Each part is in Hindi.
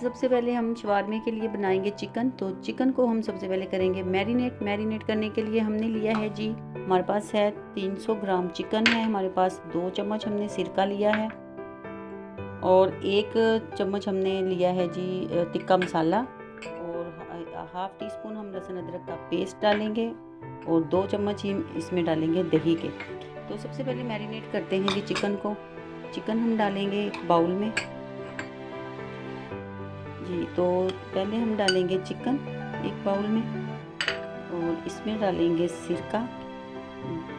सबसे पहले हम शवारमे के लिए बनाएंगे चिकन। तो चिकन को हम सबसे पहले करेंगे मैरिनेट करने के लिए हमने लिया है जी, हमारे पास है 300 ग्राम चिकन है, हमारे पास 2 चम्मच हमने सिरका लिया है और 1 चम्मच हमने लिया है जी टिक्का मसाला और हाफ टी स्पून हम लहसुन अदरक का पेस्ट डालेंगे और 2 चम्मच ही इसमें डालेंगे दही के। तो सबसे पहले मैरिनेट करते हैं जी चिकन को। चिकन हम डालेंगे एक बाउल में जी। तो पहले हम डालेंगे चिकन एक बाउल में और इसमें डालेंगे सिरका,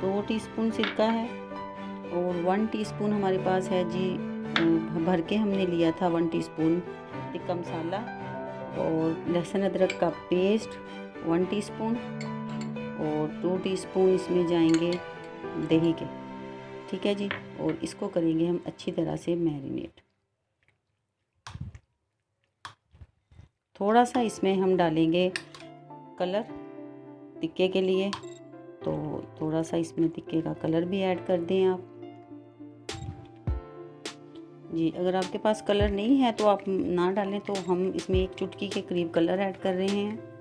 2 टीस्पून सिरका है और 1 टीस्पून हमारे पास है जी भर के हमने लिया था 1 टीस्पून टिक्का मसाला और लहसुन अदरक का पेस्ट 1 टीस्पून और 2 टीस्पून इसमें जाएंगे दही के, ठीक है जी। और इसको करेंगे हम अच्छी तरह से मैरिनेट। थोड़ा सा इसमें हम डालेंगे कलर टिक्के के लिए, तो थोड़ा सा इसमें टिक्के का कलर भी ऐड कर दें आप जी। अगर आपके पास कलर नहीं है तो आप ना डालें, तो हम इसमें 1 चुटकी के करीब कलर ऐड कर रहे हैं।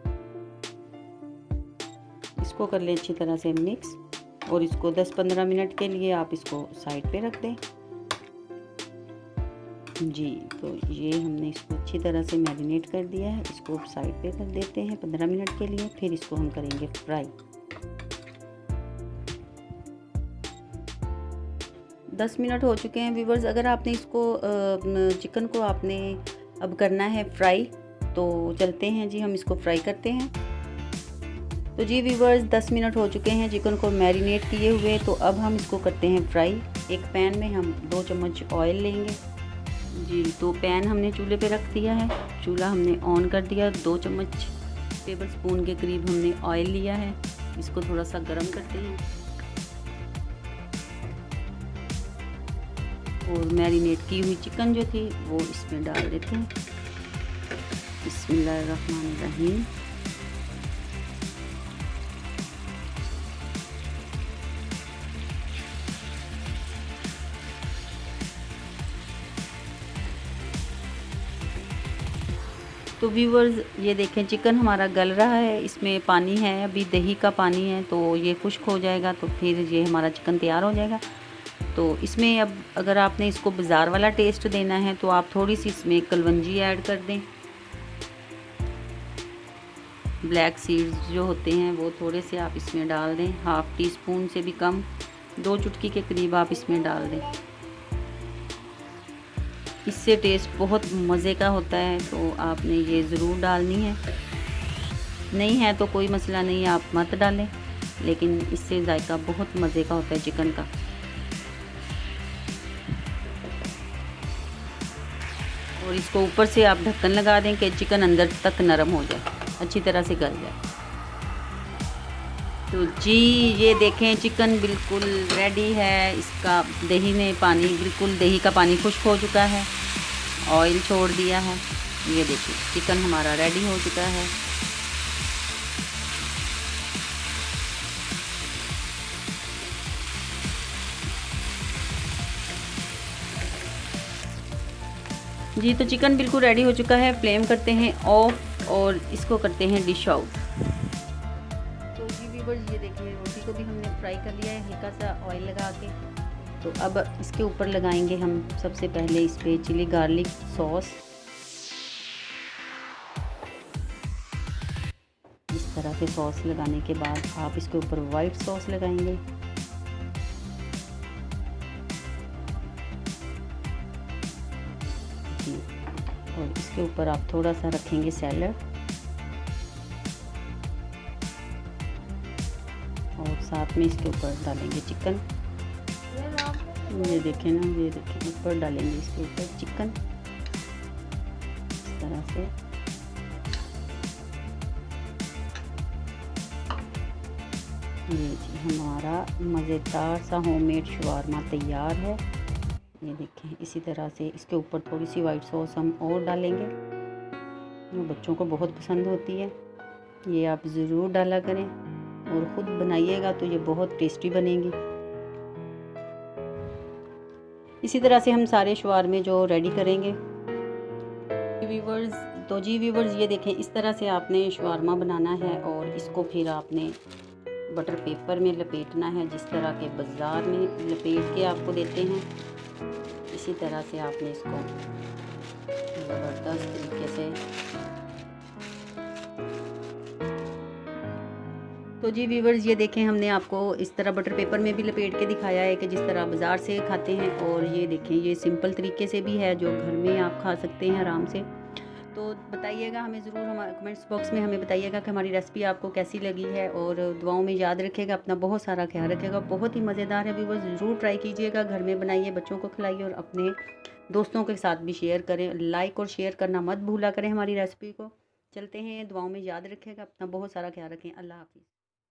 इसको कर लें अच्छी तरह से मिक्स और इसको 10-15 मिनट के लिए आप इसको साइड पे रख दें जी। तो ये हमने इसको अच्छी तरह से मैरिनेट कर दिया है, इसको साइड पे कर देते हैं 15 मिनट के लिए। फिर इसको हम करेंगे फ्राई। 10 मिनट हो चुके हैं व्यूवर्स। अगर आपने इसको चिकन को आपने अब करना है फ्राई, तो चलते हैं जी हम इसको फ्राई करते हैं। तो जी व्यूवर्स 10 मिनट हो चुके हैं चिकन को मैरिनेट किए हुए। तो अब हम इसको करते हैं फ्राई। एक पैन में हम 2 चम्मच ऑयल लेंगे जी। तो पैन हमने चूल्हे पे रख दिया है, चूल्हा हमने ऑन कर दिया। 2 चम्मच टेबल स्पून के करीब हमने ऑयल लिया है, इसको थोड़ा सा गर्म करते हैं और मैरिनेट की हुई चिकन जो थी वो इसमें डाल देते हैं। बिस्मिल्लाहिर्रहमानिर्रहीम। तो व्यूवर्स ये देखें चिकन हमारा गल रहा है, इसमें पानी है, अभी दही का पानी है, तो ये खुश्क हो जाएगा तो फिर ये हमारा चिकन तैयार हो जाएगा। तो इसमें अब अगर आपने इसको बाज़ार वाला टेस्ट देना है तो आप थोड़ी सी इसमें कलवंजी ऐड कर दें। ब्लैक सीड्स जो होते हैं वो थोड़े से आप इसमें डाल दें, हाफ टी स्पून से भी कम, 2 चुटकी के करीब आप इसमें डाल दें। इससे टेस्ट बहुत मज़े का होता है, तो आपने ये ज़रूर डालनी है। नहीं है तो कोई मसला नहीं, आप मत डालें, लेकिन इससे जायका बहुत मज़े का होता है चिकन का। और इसको ऊपर से आप ढक्कन लगा दें कि चिकन अंदर तक नरम हो जाए, अच्छी तरह से गल जाए। तो जी ये देखें चिकन बिल्कुल रेडी है। इसका दही ने पानी, बिल्कुल दही का पानी खुश्क हो चुका है, ऑयल छोड़ दिया है। ये देखिए चिकन हमारा रेडी हो चुका है। जी तो चिकन बिल्कुल रेडी हो चुका है। फ्लेम करते हैं ऑफ और इसको करते हैं डिश आउट। तो जी व्यूअर्स ये देखिए रोटी को भी हमने फ्राई कर लिया है हल्का सा ऑयल लगा के। तो अब इसके ऊपर लगाएंगे हम सबसे पहले इस पे चिली गार्लिक सॉस। इस तरह से सॉस लगाने के बाद आप इसके ऊपर वाइट सॉस लगाएंगे। जी और इसके ऊपर आप थोड़ा सा रखेंगे सैलड और साथ में इसके ऊपर डालेंगे चिकन। ये देखें ना, ये देखें ऊपर डालेंगे इसके ऊपर चिकन इस तरह से। ये जी हमारा मज़ेदार सा होममेड शवारमा तैयार है। ये देखें इसी तरह से इसके ऊपर थोड़ी सी वाइट सॉस हम और डालेंगे, वो बच्चों को बहुत पसंद होती है। ये आप ज़रूर डाला करें और ख़ुद बनाइएगा तो ये बहुत टेस्टी बनेंगी। इसी तरह से हम सारे शवारमे जो रेडी करेंगे। व्यूवर्स, तो जी व्यूवर्स ये देखें, इस तरह से आपने शवारमा बनाना है और इसको फिर आपने बटर पेपर में लपेटना है, जिस तरह के बाज़ार में लपेट के आपको देते हैं इसी तरह से आपने इसको ज़बरदस्त तरीके से। तो जी व्यूवर्स ये देखें, हमने आपको इस तरह बटर पेपर में भी लपेट के दिखाया है कि जिस तरह बाज़ार से खाते हैं, और ये देखें ये सिंपल तरीके से भी है जो घर में आप खा सकते हैं आराम से। तो बताइएगा हमें ज़रूर, हमारे कमेंट्स बॉक्स में हमें बताइएगा कि हमारी रेसिपी आपको कैसी लगी है, और दुआओं में याद रखिएगा, अपना बहुत सारा ख्याल रखिएगा। बहुत ही मज़ेदार है व्यूवर्स, ज़रूर ट्राई कीजिएगा, घर में बनाइए, बच्चों को खिलाइए और अपने दोस्तों के साथ भी शेयर करें। लाइक और शेयर करना मत भूला करें हमारी रेसिपी को। चलते हैं, दुआओं में याद रखिएगा, अपना बहुत सारा ख्याल रखें। अल्लाह हाफ़िज़।